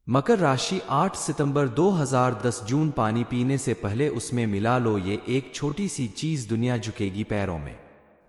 मकर राशि 8 सितंबर 2010 जून पानी पीने से पहले उसमें मिला लो ये एक छोटी सी चीज दुनिया झुकेगी पैरों में।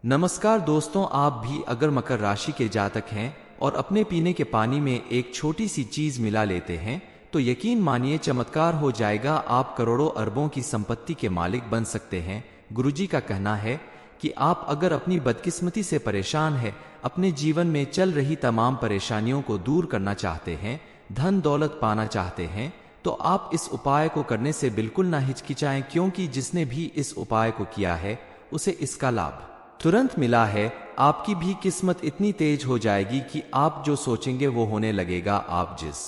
नमस्कार दोस्तों, आप भी अगर मकर राशि के जातक हैं और अपने पीने के पानी में एक छोटी सी चीज मिला लेते हैं तो यकीन मानिए चमत्कार हो जाएगा। आप करोड़ों अरबों की संपत्ति के मालिक बन सकते हैं। गुरुजी का कहना है कि आप अगर अपनी बदकिस्मती से परेशान हैं, अपने जीवन में चल रही तमाम परेशानियों को दूर करना चाहते हैं, धन दौलत पाना चाहते हैं, तो आप इस उपाय को करने से बिल्कुल ना हिचकिचाएं, क्योंकि जिसने भी इस उपाय को किया है उसे इसका लाभ तुरंत मिला है। आपकी भी किस्मत इतनी तेज हो जाएगी कि आप जो सोचेंगे वो होने लगेगा। आप जिस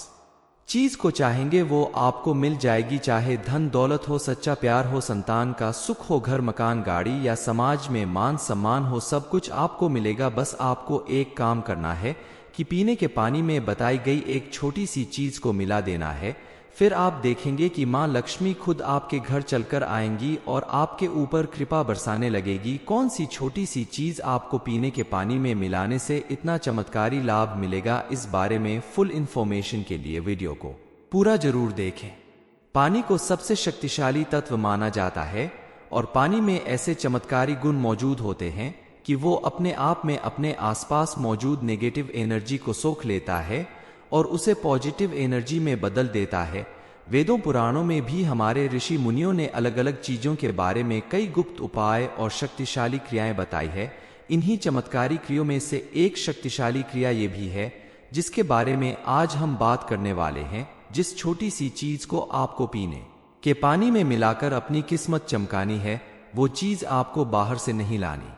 चीज को चाहेंगे वो आपको मिल जाएगी, चाहे धन दौलत हो, सच्चा प्यार हो, संतान का सुख हो, घर मकान गाड़ी या समाज में मान सम्मान हो, सब कुछ आपको मिलेगा। बस आपको एक काम करना है कि पीने के पानी में बताई गई एक छोटी सी चीज को मिला देना है। फिर आप देखेंगे कि मां लक्ष्मी खुद आपके घर चलकर आएंगी और आपके ऊपर कृपा बरसाने लगेगी। कौन सी छोटी सी चीज आपको पीने के पानी में मिलाने से इतना चमत्कारी लाभ मिलेगा, इस बारे में फुल इंफॉर्मेशन के लिए वीडियो को पूरा जरूर देखें। पानी को सबसे शक्तिशाली तत्व माना जाता है और पानी में ऐसे चमत्कारी गुण मौजूद होते हैं कि वो अपने आप में अपने आसपास मौजूद नेगेटिव एनर्जी को सोख लेता है और उसे पॉजिटिव एनर्जी में बदल देता है। वेदों पुराणों में भी हमारे ऋषि मुनियों ने अलग अलग चीजों के बारे में कई गुप्त उपाय और शक्तिशाली क्रियाएं बताई है। इन्हीं चमत्कारी क्रियाओं में से एक शक्तिशाली क्रिया ये भी है जिसके बारे में आज हम बात करने वाले हैं। जिस छोटी सी चीज को आपको पीने के पानी में मिलाकर अपनी किस्मत चमकानी है, वो चीज आपको बाहर से नहीं लानी,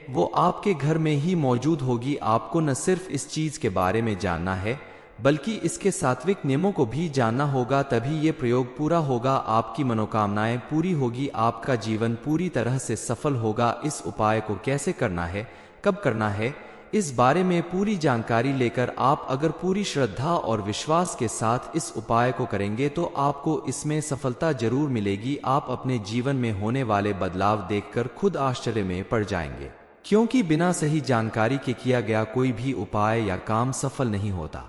वो आपके घर में ही मौजूद होगी। आपको न सिर्फ इस चीज के बारे में जानना है बल्कि इसके सात्विक नियमों को भी जानना होगा, तभी ये प्रयोग पूरा होगा, आपकी मनोकामनाएं पूरी होगी, आपका जीवन पूरी तरह से सफल होगा। इस उपाय को कैसे करना है, कब करना है, इस बारे में पूरी जानकारी लेकर आप अगर पूरी श्रद्धा और विश्वास के साथ इस उपाय को करेंगे तो आपको इसमें सफलता जरूर मिलेगी। आप अपने जीवन में होने वाले बदलाव देखकर खुद आश्चर्य में पड़ जाएंगे, क्योंकि बिना सही जानकारी के किया गया कोई भी उपाय या काम सफल नहीं होता।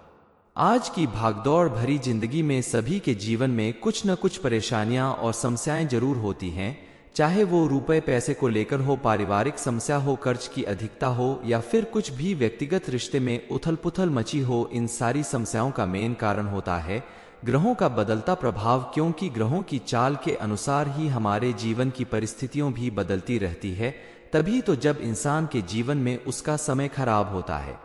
आज की भागदौड़ भरी जिंदगी में सभी के जीवन में कुछ न कुछ परेशानियां और समस्याएं जरूर होती हैं, चाहे वो रुपए पैसे को लेकर हो, पारिवारिक समस्या हो, कर्ज की अधिकता हो या फिर कुछ भी व्यक्तिगत रिश्ते में उथल पुथल मची हो। इन सारी समस्याओं का मेन कारण होता है ग्रहों का बदलता प्रभाव, क्योंकि ग्रहों की चाल के अनुसार ही हमारे जीवन की परिस्थितियां भी बदलती रहती है। तभी तो जब इंसान के जीवन में उसका समय खराब होता है,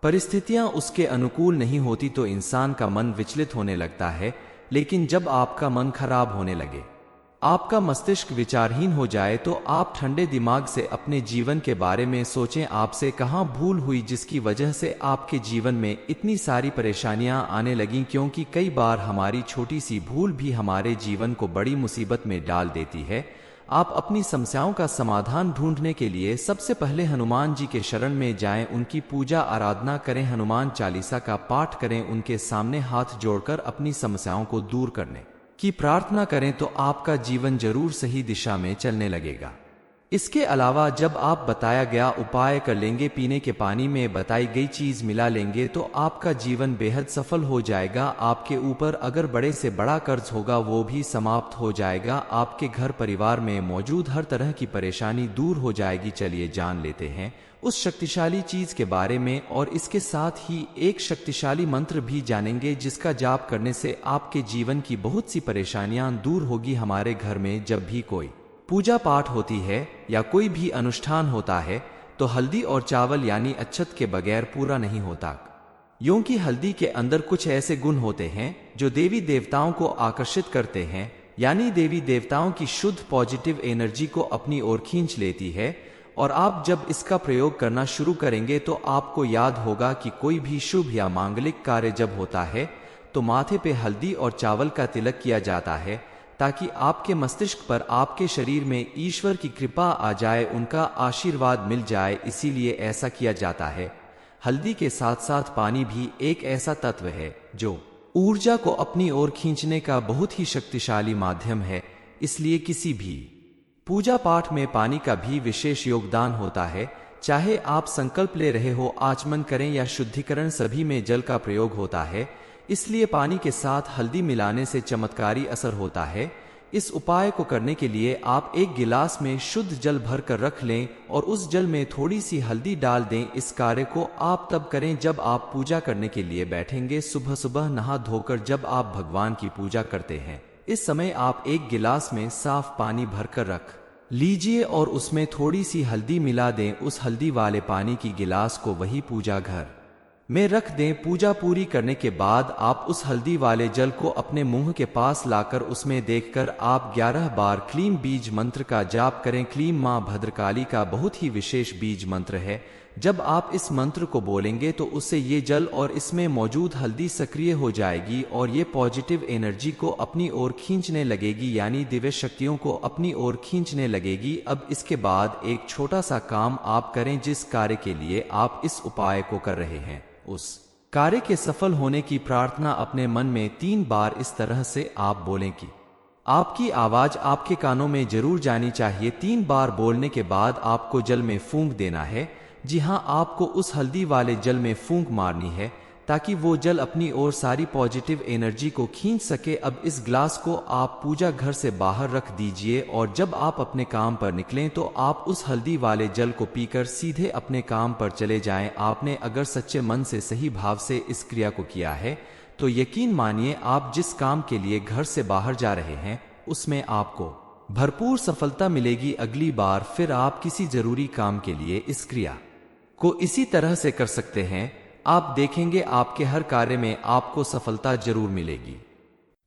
परिस्थितियां उसके अनुकूल नहीं होती, तो इंसान का मन विचलित होने लगता है। लेकिन जब आपका मन खराब होने लगे, आपका मस्तिष्क विचारहीन हो जाए, तो आप ठंडे दिमाग से अपने जीवन के बारे में सोचें, आपसे कहां भूल हुई जिसकी वजह से आपके जीवन में इतनी सारी परेशानियां आने लगीं। क्योंकि कई बार हमारी छोटी सी भूल भी हमारे जीवन को बड़ी मुसीबत में डाल देती है। आप अपनी समस्याओं का समाधान ढूंढने के लिए सबसे पहले हनुमान जी के शरण में जाएं, उनकी पूजा आराधना करें, हनुमान चालीसा का पाठ करें, उनके सामने हाथ जोड़कर अपनी समस्याओं को दूर करने की प्रार्थना करें, तो आपका जीवन जरूर सही दिशा में चलने लगेगा। इसके अलावा जब आप बताया गया उपाय कर लेंगे, पीने के पानी में बताई गई चीज मिला लेंगे, तो आपका जीवन बेहद सफल हो जाएगा। आपके ऊपर अगर बड़े से बड़ा कर्ज होगा वो भी समाप्त हो जाएगा। आपके घर परिवार में मौजूद हर तरह की परेशानी दूर हो जाएगी। चलिए जान लेते हैं उस शक्तिशाली चीज के बारे में, और इसके साथ ही एक शक्तिशाली मंत्र भी जानेंगे जिसका जाप करने से आपके जीवन की बहुत सी परेशानियां दूर होगी। हमारे घर में जब भी कोई पूजा पाठ होती है या कोई भी अनुष्ठान होता है तो हल्दी और चावल यानी अक्षत के बगैर पूरा नहीं होता, क्योंकि हल्दी के अंदर कुछ ऐसे गुण होते हैं जो देवी देवताओं को आकर्षित करते हैं, यानी देवी देवताओं की शुद्ध पॉजिटिव एनर्जी को अपनी ओर खींच लेती है। और आप जब इसका प्रयोग करना शुरू करेंगे तो आपको याद होगा कि कोई भी शुभ या मांगलिक कार्य जब होता है तो माथे पे हल्दी और चावल का तिलक किया जाता है, ताकि आपके मस्तिष्क पर, आपके शरीर में ईश्वर की कृपा आ जाए, उनका आशीर्वाद मिल जाए, इसीलिए ऐसा किया जाता है। हल्दी के साथ साथ पानी भी एक ऐसा तत्व है जो ऊर्जा को अपनी ओर खींचने का बहुत ही शक्तिशाली माध्यम है। इसलिए किसी भी पूजा पाठ में पानी का भी विशेष योगदान होता है। चाहे आप संकल्प ले रहे हो, आचमन करें या शुद्धिकरण, सभी में जल का प्रयोग होता है। इसलिए पानी के साथ हल्दी मिलाने से चमत्कारी असर होता है। इस उपाय को करने के लिए आप एक गिलास में शुद्ध जल भर कर रख लें और उस जल में थोड़ी सी हल्दी डाल दें। इस कार्य को आप तब करें जब आप पूजा करने के लिए बैठेंगे। सुबह सुबह नहा धोकर जब आप भगवान की पूजा करते हैं, इस समय आप एक गिलास में साफ पानी भरकर रख लीजिए और उसमें थोड़ी सी हल्दी मिला दें। उस हल्दी वाले पानी की गिलास को वही पूजा घर में रख दें। पूजा पूरी करने के बाद आप उस हल्दी वाले जल को अपने मुंह के पास लाकर उसमें देखकर आप 11 बार क्लीम बीज मंत्र का जाप करें। क्लीम मां भद्रकाली का बहुत ही विशेष बीज मंत्र है। जब आप इस मंत्र को बोलेंगे तो उससे ये जल और इसमें मौजूद हल्दी सक्रिय हो जाएगी और ये पॉजिटिव एनर्जी को अपनी ओर खींचने लगेगी, यानी दिव्य शक्तियों को अपनी ओर खींचने लगेगी। अब इसके बाद एक छोटा सा काम आप करें। जिस कार्य के लिए आप इस उपाय को कर रहे हैं, उस कार्य के सफल होने की प्रार्थना अपने मन में 3 बार इस तरह से आप बोलें कि आपकी आवाज आपके कानों में जरूर जानी चाहिए। 3 बार बोलने के बाद आपको जल में फूंक देना है। जी हाँ, आपको उस हल्दी वाले जल में फूंक मारनी है ताकि वो जल अपनी ओर सारी पॉजिटिव एनर्जी को खींच सके। अब इस ग्लास को आप पूजा घर से बाहर रख दीजिए और जब आप अपने काम पर निकलें तो आप उस हल्दी वाले जल को पीकर सीधे अपने काम पर चले जाएं। आपने अगर सच्चे मन से सही भाव से इस क्रिया को किया है तो यकीन मानिए आप जिस काम के लिए घर से बाहर जा रहे हैं उसमें आपको भरपूर सफलता मिलेगी। अगली बार फिर आप किसी जरूरी काम के लिए इस क्रिया को इसी तरह से कर सकते हैं। आप देखेंगे आपके हर कार्य में आपको सफलता जरूर मिलेगी।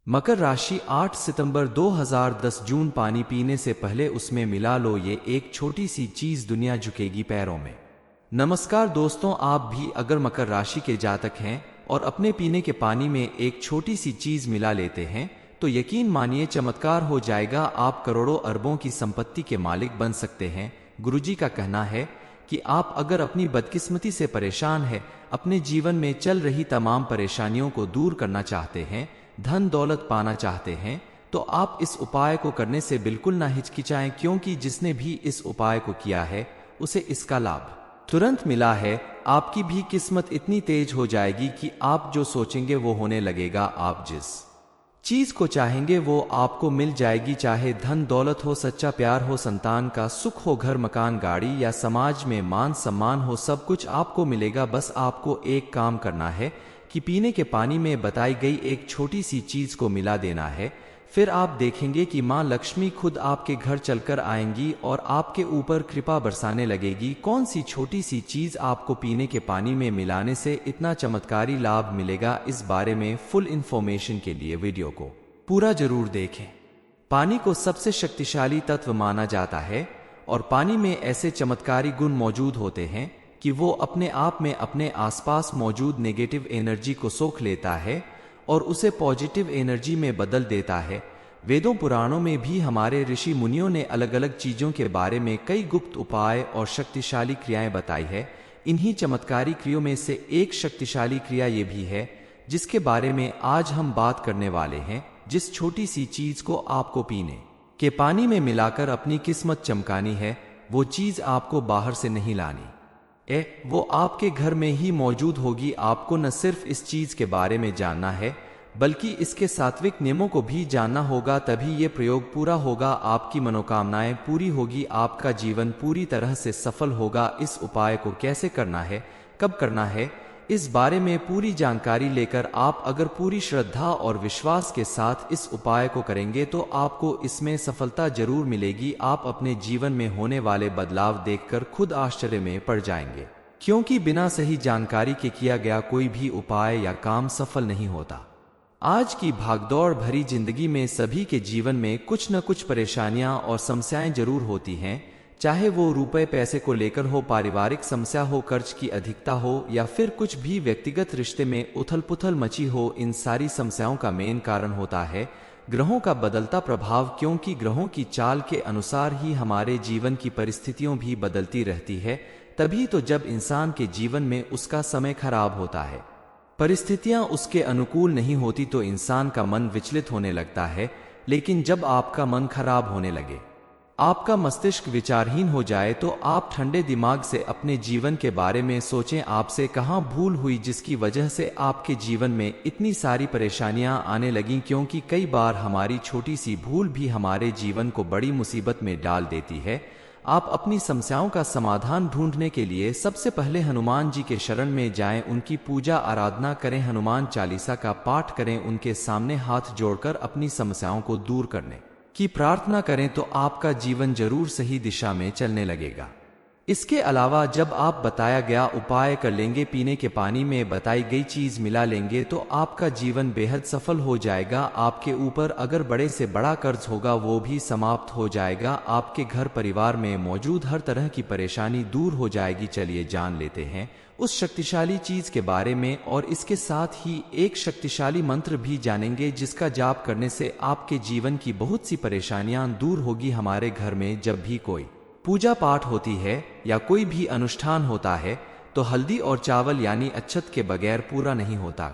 मकर राशि 8 सितंबर 2010 जून पानी पीने से पहले उसमें मिला लो ये एक छोटी सी चीज, दुनिया झुकेगी पैरों में। नमस्कार दोस्तों, आप भी अगर मकर राशि के जातक हैं और अपने पीने के पानी में एक छोटी सी चीज मिला लेते हैं तो यकीन मानिए चमत्कार हो जाएगा। आप करोड़ों अरबों की संपत्ति के मालिक बन सकते हैं। गुरुजी का कहना है कि आप अगर अपनी बदकिस्मती से परेशान हैं, अपने जीवन में चल रही तमाम परेशानियों को दूर करना चाहते हैं, धन दौलत पाना चाहते हैं, तो आप इस उपाय को करने से बिल्कुल ना हिचकिचाएं, क्योंकि जिसने भी इस उपाय को किया है उसे इसका लाभ तुरंत मिला है। आपकी भी किस्मत इतनी तेज हो जाएगी कि आप जो सोचेंगे वो होने लगेगा। आप जिस चीज को चाहेंगे वो आपको मिल जाएगी, चाहे धन दौलत हो, सच्चा प्यार हो, संतान का सुख हो, घर मकान गाड़ी या समाज में मान सम्मान हो, सब कुछ आपको मिलेगा। बस आपको एक काम करना है कि पीने के पानी में बताई गई एक छोटी सी चीज को मिला देना है। फिर आप देखेंगे कि मां लक्ष्मी खुद आपके घर चलकर आएंगी और आपके ऊपर कृपा बरसाने लगेगी। कौन सी छोटी सी चीज आपको पीने के पानी में मिलाने से इतना चमत्कारी लाभ मिलेगा, इस बारे में फुल इंफॉर्मेशन के लिए वीडियो को पूरा जरूर देखें। पानी को सबसे शक्तिशाली तत्व माना जाता है और पानी में ऐसे चमत्कारी गुण मौजूद होते हैं कि वो अपने आप में अपने आसपास मौजूद नेगेटिव एनर्जी को सोख लेता है और उसे पॉजिटिव एनर्जी में बदल देता है। वेदों पुराणों में भी हमारे ऋषि मुनियों ने अलग अलग चीजों के बारे में कई गुप्त उपाय और शक्तिशाली क्रियाएं बताई है। इन्हीं चमत्कारी क्रियाओं में से एक शक्तिशाली क्रिया ये भी है जिसके बारे में आज हम बात करने वाले हैं। जिस छोटी सी चीज को आपको पीने के पानी में मिलाकर अपनी किस्मत चमकानी है, वो चीज आपको बाहर से नहीं लानी, वो आपके घर में ही मौजूद होगी। आपको न सिर्फ इस चीज के बारे में जानना है बल्कि इसके सात्विक नियमों को भी जानना होगा, तभी ये प्रयोग पूरा होगा, आपकी मनोकामनाएं पूरी होगी, आपका जीवन पूरी तरह से सफल होगा। इस उपाय को कैसे करना है, कब करना है, इस बारे में पूरी जानकारी लेकर आप अगर पूरी श्रद्धा और विश्वास के साथ इस उपाय को करेंगे तो आपको इसमें सफलता जरूर मिलेगी। आप अपने जीवन में होने वाले बदलाव देखकर खुद आश्चर्य में पड़ जाएंगे, क्योंकि बिना सही जानकारी के किया गया कोई भी उपाय या काम सफल नहीं होता। आज की भागदौड़ भरी जिंदगी में सभी के जीवन में कुछ न कुछ परेशानियां और समस्याएं जरूर होती हैं, चाहे वो रुपए पैसे को लेकर हो, पारिवारिक समस्या हो, कर्ज की अधिकता हो या फिर कुछ भी व्यक्तिगत रिश्ते में उथल पुथल मची हो। इन सारी समस्याओं का मेन कारण होता है ग्रहों का बदलता प्रभाव, क्योंकि ग्रहों की चाल के अनुसार ही हमारे जीवन की परिस्थितियों भी बदलती रहती है। तभी तो जब इंसान के जीवन में उसका समय खराब होता है, परिस्थितियां उसके अनुकूल नहीं होती, तो इंसान का मन विचलित होने लगता है। लेकिन जब आपका मन खराब होने लगे आपका मस्तिष्क विचारहीन हो जाए तो आप ठंडे दिमाग से अपने जीवन के बारे में सोचें, आपसे कहाँ भूल हुई जिसकी वजह से आपके जीवन में इतनी सारी परेशानियां आने लगीं, क्योंकि कई बार हमारी छोटी सी भूल भी हमारे जीवन को बड़ी मुसीबत में डाल देती है। आप अपनी समस्याओं का समाधान ढूंढने के लिए सबसे पहले हनुमान जी के शरण में जाएं, उनकी पूजा आराधना करें, हनुमान चालीसा का पाठ करें, उनके सामने हाथ जोड़कर अपनी समस्याओं को दूर करने की प्रार्थना करें तो आपका जीवन जरूर सही दिशा में चलने लगेगा। इसके अलावा जब आप बताया गया उपाय कर लेंगे, पीने के पानी में बताई गई चीज मिला लेंगे, तो आपका जीवन बेहद सफल हो जाएगा। आपके ऊपर अगर बड़े से बड़ा कर्ज होगा वो भी समाप्त हो जाएगा। आपके घर परिवार में मौजूद हर तरह की परेशानी दूर हो जाएगी। चलिए जान लेते हैं उस शक्तिशाली चीज के बारे में, और इसके साथ ही एक शक्तिशाली मंत्र भी जानेंगे जिसका जाप करने से आपके जीवन की बहुत सी परेशानियां दूर होगी। हमारे घर में जब भी कोई पूजा पाठ होती है या कोई भी अनुष्ठान होता है तो हल्दी और चावल यानी अक्षत के बगैर पूरा नहीं होता,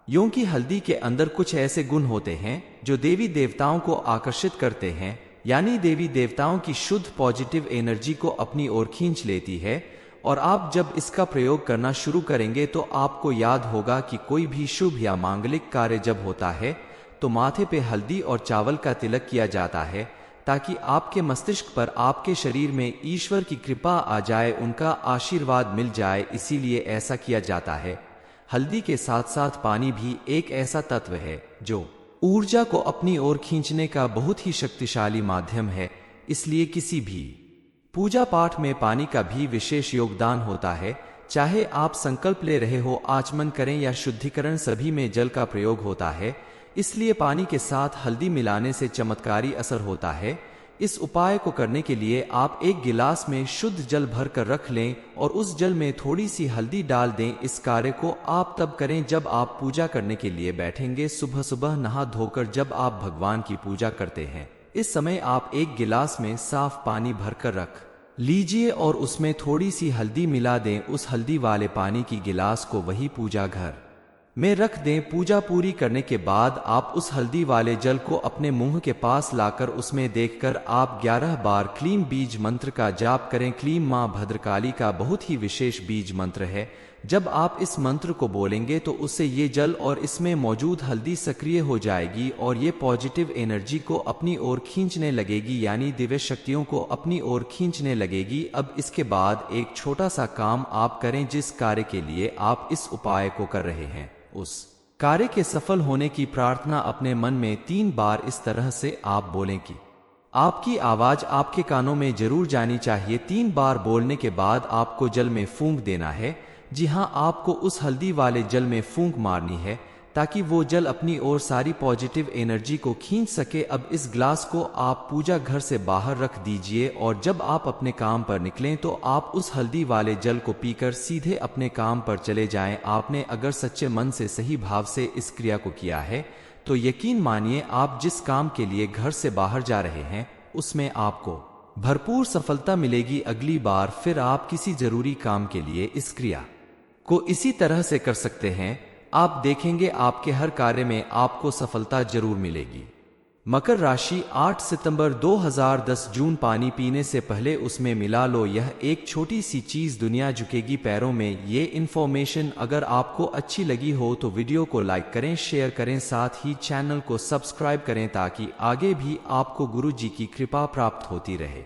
क्योंकि हल्दी के अंदर कुछ ऐसे गुण होते हैं जो देवी देवताओं को आकर्षित करते हैं, यानी देवी देवताओं की शुद्ध पॉजिटिव एनर्जी को अपनी ओर खींच लेती है। और आप जब इसका प्रयोग करना शुरू करेंगे तो आपको याद होगा कि कोई भी शुभ या मांगलिक कार्य जब होता है तो माथे पे हल्दी और चावल का तिलक किया जाता है, ताकि आपके मस्तिष्क पर आपके शरीर में ईश्वर की कृपा आ जाए, उनका आशीर्वाद मिल जाए, इसीलिए ऐसा किया जाता है। हल्दी के साथ साथ पानी भी एक ऐसा तत्व है जो ऊर्जा को अपनी ओर खींचने का बहुत ही शक्तिशाली माध्यम है, इसलिए किसी भी पूजा पाठ में पानी का भी विशेष योगदान होता है। चाहे आप संकल्प ले रहे हो, आचमन करें या शुद्धिकरण, सभी में जल का प्रयोग होता है, इसलिए पानी के साथ हल्दी मिलाने से चमत्कारी असर होता है। इस उपाय को करने के लिए आप एक गिलास में शुद्ध जल भर कर रख लें और उस जल में थोड़ी सी हल्दी डाल दें। इस कार्य को आप तब करें जब आप पूजा करने के लिए बैठेंगे, सुबह सुबह नहा धोकर जब आप भगवान की पूजा करते हैं। इस समय आप एक गिलास में साफ पानी भरकर रख लीजिए और उसमें थोड़ी सी हल्दी मिला दें। उस हल्दी वाले पानी की गिलास को वही पूजा घर में रख दें। पूजा पूरी करने के बाद आप उस हल्दी वाले जल को अपने मुंह के पास लाकर उसमें देखकर आप 11 बार क्लीम बीज मंत्र का जाप करें। क्लीम मां भद्रकाली का बहुत ही विशेष बीज मंत्र है। जब आप इस मंत्र को बोलेंगे तो उससे ये जल और इसमें मौजूद हल्दी सक्रिय हो जाएगी और ये पॉजिटिव एनर्जी को अपनी ओर खींचने लगेगी, यानी दिव्य शक्तियों को अपनी ओर खींचने लगेगी। अब इसके बाद एक छोटा सा काम आप करें, जिस कार्य के लिए आप इस उपाय को कर रहे हैं उस कार्य के सफल होने की प्रार्थना अपने मन में 3 बार इस तरह से आप बोलें कि आपकी आवाज आपके कानों में जरूर जानी चाहिए। 3 बार बोलने के बाद आपको जल में फूंक देना है। जी हाँ, आपको उस हल्दी वाले जल में फूंक मारनी है ताकि वो जल अपनी ओर सारी पॉजिटिव एनर्जी को खींच सके। अब इस ग्लास को आप पूजा घर से बाहर रख दीजिए और जब आप अपने काम पर निकलें तो आप उस हल्दी वाले जल को पीकर सीधे अपने काम पर चले जाएं। आपने अगर सच्चे मन से सही भाव से इस क्रिया को किया है तो यकीन मानिए आप जिस काम के लिए घर से बाहर जा रहे हैं उसमें आपको भरपूर सफलता मिलेगी। अगली बार फिर आप किसी जरूरी काम के लिए इस क्रिया को इसी तरह से कर सकते हैं। आप देखेंगे आपके हर कार्य में आपको सफलता जरूर मिलेगी। मकर राशि 8 सितंबर 2010 जून पानी पीने से पहले उसमें मिला लो, यह एक छोटी सी चीज दुनिया झुकेगी पैरों में। ये इन्फॉर्मेशन अगर आपको अच्छी लगी हो तो वीडियो को लाइक करें, शेयर करें, साथ ही चैनल को सब्सक्राइब करें ताकि आगे भी आपको गुरु जी की कृपा प्राप्त होती रहे।